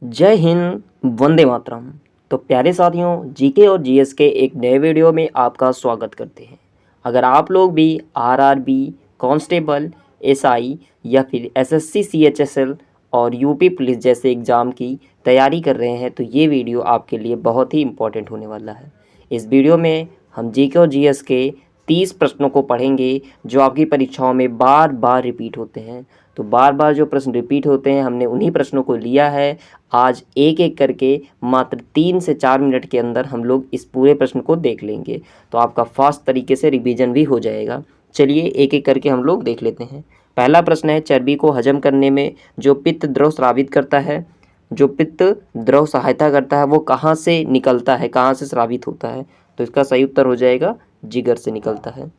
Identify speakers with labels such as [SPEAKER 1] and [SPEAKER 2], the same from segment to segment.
[SPEAKER 1] जय हिंद, वंदे मातरम। तो प्यारे साथियों, जीके और जीएस के एक नए वीडियो में आपका स्वागत करते हैं। अगर आप लोग भी आरआरबी, कांस्टेबल, एसआई या फिर एसएससी, सीएचएसएल और यूपी पुलिस जैसे एग्ज़ाम की तैयारी कर रहे हैं तो ये वीडियो आपके लिए बहुत ही इम्पोर्टेंट होने वाला है। इस वीडियो में हम जीके और जीएस के 30 प्रश्नों को पढ़ेंगे जो आपकी परीक्षाओं में बार बार रिपीट होते हैं। तो बार बार जो प्रश्न रिपीट होते हैं, हमने उन्हीं प्रश्नों को लिया है। आज एक एक करके मात्र 3 से 4 मिनट के अंदर हम लोग इस पूरे प्रश्न को देख लेंगे, तो आपका फास्ट तरीके से रिवीजन भी हो जाएगा। चलिए एक एक करके हम लोग देख लेते हैं। पहला प्रश्न है, चर्बी को हजम करने में जो पित्त द्रव स्रावित करता है, जो पित्त द्रव सहायता करता है, वो कहाँ से निकलता है, कहाँ से स्रावित होता है? तो इसका सही उत्तर हो जाएगा जिगर से निकलता है।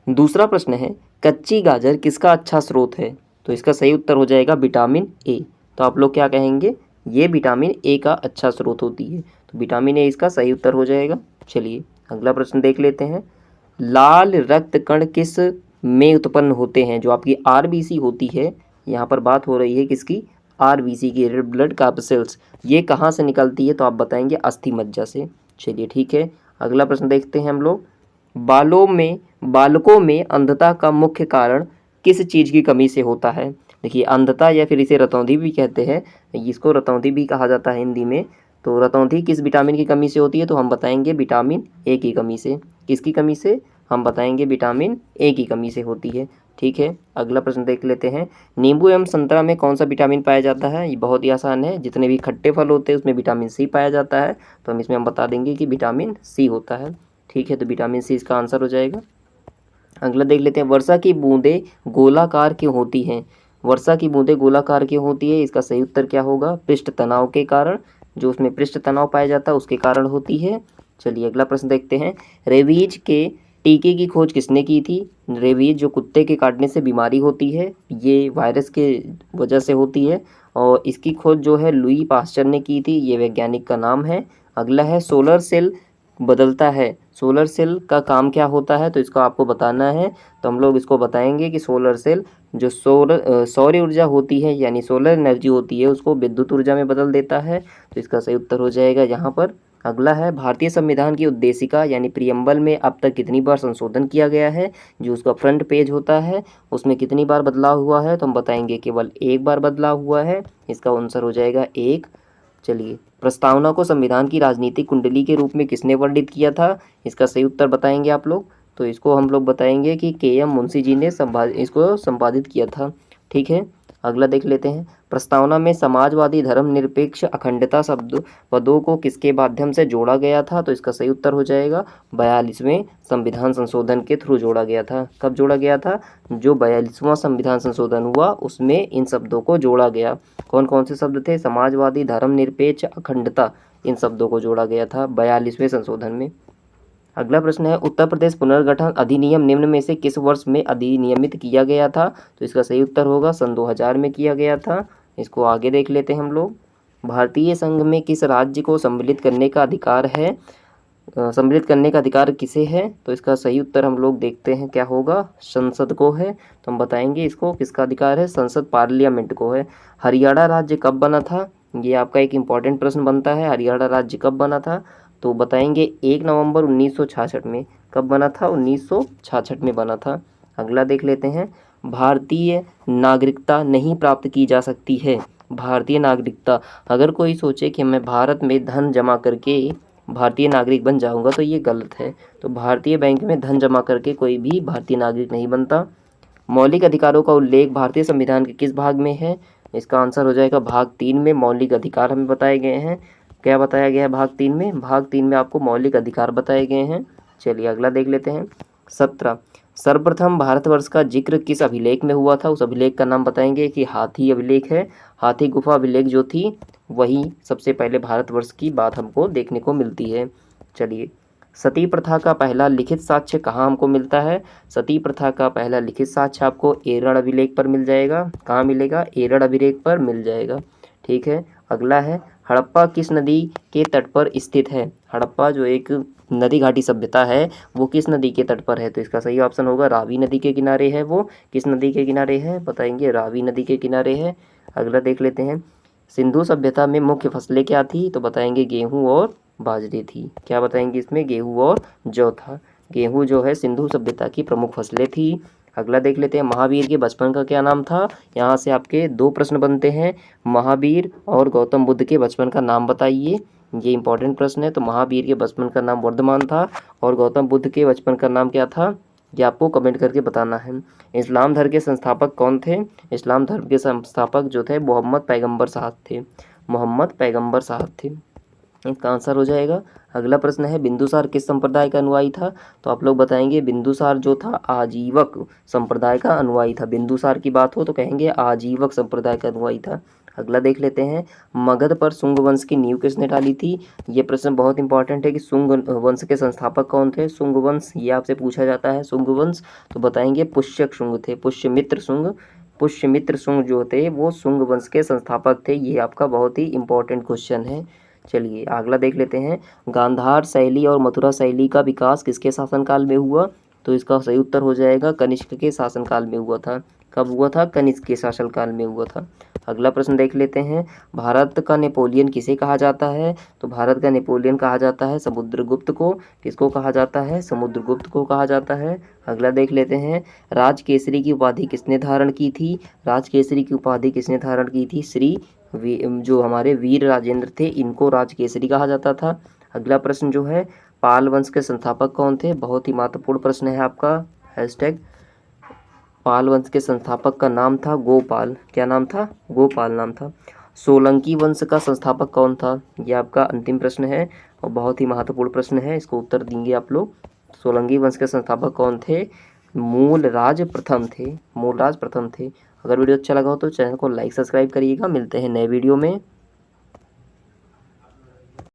[SPEAKER 1] दूसरा प्रश्न है, कच्ची गाजर किसका अच्छा स्रोत है? तो इसका सही उत्तर हो जाएगा विटामिन ए। तो आप लोग क्या कहेंगे? ये विटामिन ए का अच्छा स्रोत होती है, तो विटामिन ए इसका सही उत्तर हो जाएगा। चलिए अगला प्रश्न देख लेते हैं। लाल रक्त कण किस में उत्पन्न होते हैं? जो आपकी आरबीसी होती है, यहाँ पर बात हो रही है किसकी? आरबीसी की, रेड ब्लड कार्पसेल्स। ये कहाँ से निकलती है? तो आप बताएंगे अस्थि मज्जा से। चलिए ठीक है, अगला प्रश्न देखते हैं हम लोग। बालकों में अंधता का मुख्य कारण किस चीज़ की कमी से होता है? देखिए, अंधता या फिर इसे रतौंधी भी कहते हैं, इसको रतौंधी भी कहा जाता है हिंदी में। तो रतौंधी किस विटामिन की कमी से होती है? तो हम बताएंगे विटामिन ए की कमी से। किसकी कमी से? हम बताएंगे विटामिन ए की कमी से होती है। ठीक है, अगला प्रश्न देख लेते हैं। नींबू एवं संतरा में कौन सा विटामिन पाया जाता है? ये बहुत ही आसान है, जितने भी खट्टे फल होते हैं उसमें विटामिन सी पाया जाता है, तो हम बता देंगे कि विटामिन सी होता है। ठीक है, तो विटामिन सी इसका आंसर हो जाएगा। अगला देख लेते हैं। वर्षा की बूंदें गोलाकार क्यों होती हैं? वर्षा की बूंदें गोलाकार क्यों होती है? इसका सही उत्तर क्या होगा? पृष्ठ तनाव के कारण, जो उसमें पृष्ठ तनाव पाया जाता है उसके कारण होती है। चलिए अगला प्रश्न देखते हैं। रेबीज के टीके की खोज किसने की थी? रेबीज जो कुत्ते के काटने से बीमारी होती है, ये वायरस के वजह से होती है, और इसकी खोज जो है लुई पास्चर ने की थी, ये वैज्ञानिक का नाम है। अगला है, सोलर सेल बदलता है, सोलर सेल का काम क्या होता है? तो इसको आपको बताना है। तो हम लोग इसको बताएंगे कि सोलर सेल जो सौर ऊर्जा होती है, यानी सोलर एनर्जी होती है, उसको विद्युत ऊर्जा में बदल देता है। तो इसका सही उत्तर हो जाएगा यहाँ पर। अगला है, भारतीय संविधान की उद्देशिका यानी प्रियम्बल में अब तक कितनी बार संशोधन किया गया है? जो उसका फ्रंट पेज होता है उसमें कितनी बार बदलाव हुआ है? तो हम बताएंगे केवल एक बार बदलाव हुआ है। इसका आंसर हो जाएगा एक। चलिए, प्रस्तावना को संविधान की राजनीतिक कुंडली के रूप में किसने वर्णित किया था? इसका सही उत्तर बताएंगे आप लोग। तो इसको हम लोग बताएंगे कि के.एम. मुंशी जी ने इसको संपादित किया था। ठीक है, अगला देख लेते हैं। प्रस्तावना में समाजवादी, धर्मनिरपेक्ष, अखंडता शब्द पदों को किसके माध्यम से जोड़ा गया था? तो इसका सही उत्तर हो जाएगा 42वें संविधान संशोधन के थ्रू जोड़ा गया था। कब जोड़ा गया था? जो 42वां संविधान संशोधन हुआ उसमें इन शब्दों को जोड़ा गया। कौन कौन से शब्द थे? समाजवादी, धर्मनिरपेक्ष, अखंडता, इन शब्दों को जोड़ा गया था 42वें संशोधन में। अगला प्रश्न है, उत्तर प्रदेश पुनर्गठन अधिनियम निम्न में से किस वर्ष में अधिनियमित किया गया था? तो इसका सही उत्तर होगा सन 2000 में किया गया था। इसको आगे देख लेते हैं हम लोग। भारतीय संघ में किस राज्य को सम्मिलित करने का अधिकार है? सम्मिलित करने का अधिकार किसे है? तो इसका सही उत्तर हम लोग देखते हैं क्या होगा? संसद को है। तो हम बताएंगे इसको किसका अधिकार है? संसद, पार्लियामेंट को है। हरियाणा राज्य कब बना था? ये आपका एक इम्पॉर्टेंट प्रश्न बनता है। हरियाणा राज्य कब बना था? तो बताएंगे 1 नवंबर 1966 में। कब बना था? 1966 में बना था। अगला देख लेते हैं। भारतीय नागरिकता नहीं प्राप्त की जा सकती है। भारतीय नागरिकता, अगर कोई सोचे कि मैं भारत में धन जमा करके भारतीय नागरिक बन जाऊंगा, तो ये गलत है। तो भारतीय बैंक में धन जमा करके कोई भी भारतीय नागरिक नहीं बनता। मौलिक अधिकारों का उल्लेख भारतीय संविधान के किस भाग में है? इसका आंसर हो जाएगा भाग 3 में। मौलिक अधिकार हमें बताए गए हैं। क्या बताया गया है भाग 3 में? भाग 3 में आपको मौलिक अधिकार बताए गए हैं। चलिए अगला देख लेते हैं। 17, सर्वप्रथम भारतवर्ष का जिक्र किस अभिलेख में हुआ था? उस अभिलेख का नाम बताएंगे कि हाथी अभिलेख है। हाथी गुफा अभिलेख जो थी, वही सबसे पहले भारतवर्ष की बात हमको देखने को मिलती है। चलिए, सती प्रथा का पहला लिखित साक्ष्य कहाँ हमको मिलता है? सती प्रथा का पहला लिखित साक्ष्य आपको एरड़ अभिलेख पर मिल जाएगा। कहाँ मिलेगा? एरड़ अभिलेख पर मिल जाएगा। ठीक है, अगला है, हड़प्पा किस नदी के तट पर स्थित है? हड़प्पा जो एक नदी घाटी सभ्यता है वो किस नदी के तट पर है? तो इसका सही ऑप्शन होगा रावी नदी के किनारे है। वो किस नदी के किनारे है बताएंगे? रावी नदी के किनारे है। अगला देख लेते हैं, सिंधु सभ्यता में मुख्य फसलें क्या थी? तो बताएंगे गेहूं और बाजरे थी। क्या बताएंगे इसमें? गेहूं और जौ था। गेहूं जो है सिंधु सभ्यता की प्रमुख फसलें थी। अगला देख लेते हैं, महावीर के बचपन का क्या नाम था? यहाँ से आपके 2 प्रश्न बनते हैं, महावीर और गौतम बुद्ध के बचपन का नाम बताइए। ये इंपॉर्टेंट प्रश्न है। तो महावीर के बचपन का नाम वर्धमान था और गौतम बुद्ध के बचपन का नाम क्या था? ये आपको कमेंट करके बताना है। इस्लाम धर्म के संस्थापक कौन थे? इस्लाम धर्म के संस्थापक जो थे मोहम्मद पैगंबर साहब थे। मोहम्मद पैगंबर साहब थे। इसका आंसर हो जाएगा। अगला प्रश्न है, बिंदुसार किस संप्रदाय का अनुयायी था? तो आप लोग बताएंगे बिंदुसार जो था आजीवक संप्रदाय का अनुयायी था। बिंदुसार की बात हो तो कहेंगे आजीवक संप्रदाय का अनुयायी था। अगला देख लेते हैं, मगध पर शुंग वंश की नींव किसने डाली थी? ये प्रश्न बहुत इंपॉर्टेंट है कि शुंग वंश के संस्थापक कौन थे? शुंग वंश, ये आपसे पूछा जाता है शुंग वंश। तो बताएंगे पुष्यक शुंग थे, पुष्यमित्र शुंग। पुष्यमित्र शुंग जो थे वो शुंग वंश के संस्थापक थे। ये आपका बहुत ही इंपॉर्टेंट क्वेश्चन है। चलिए अगला देख लेते हैं, गांधार शैली और मथुरा शैली का विकास किसके शासनकाल में हुआ? तो इसका सही उत्तर हो जाएगा कनिष्क के शासनकाल में हुआ था। कब हुआ था? कनिष्क के शासनकाल में हुआ था। अगला प्रश्न देख लेते हैं, भारत का नेपोलियन किसे कहा जाता है? तो भारत का नेपोलियन कहा जाता है समुद्रगुप्त को। किसको कहा जाता है? समुद्रगुप्त को कहा जाता है। अगला देख लेते हैं, राजकेसरी की उपाधि किसने धारण की थी? राजकेसरी की उपाधि किसने धारण की थी? श्री जो हमारे वीर राजेंद्र थे इनको राजकेसरी कहा जाता था। अगला प्रश्न जो है, पाल वंश के संस्थापक कौन थे? बहुत ही महत्वपूर्ण प्रश्न है आपका। हैशटैग पाल वंश के संस्थापक का नाम था गोपाल। क्या नाम था? गोपाल नाम था। सोलंकी वंश का संस्थापक कौन था? यह आपका अंतिम प्रश्न है और बहुत ही महत्वपूर्ण प्रश्न है, इसको उत्तर देंगे आप लोग। सोलंकी वंश के संस्थापक कौन थे? मूलराज प्रथम थे। मूलराज प्रथम थे। अगर वीडियो अच्छा लगा हो तो चैनल को लाइक सब्सक्राइब करिएगा। मिलते हैं नए वीडियो में।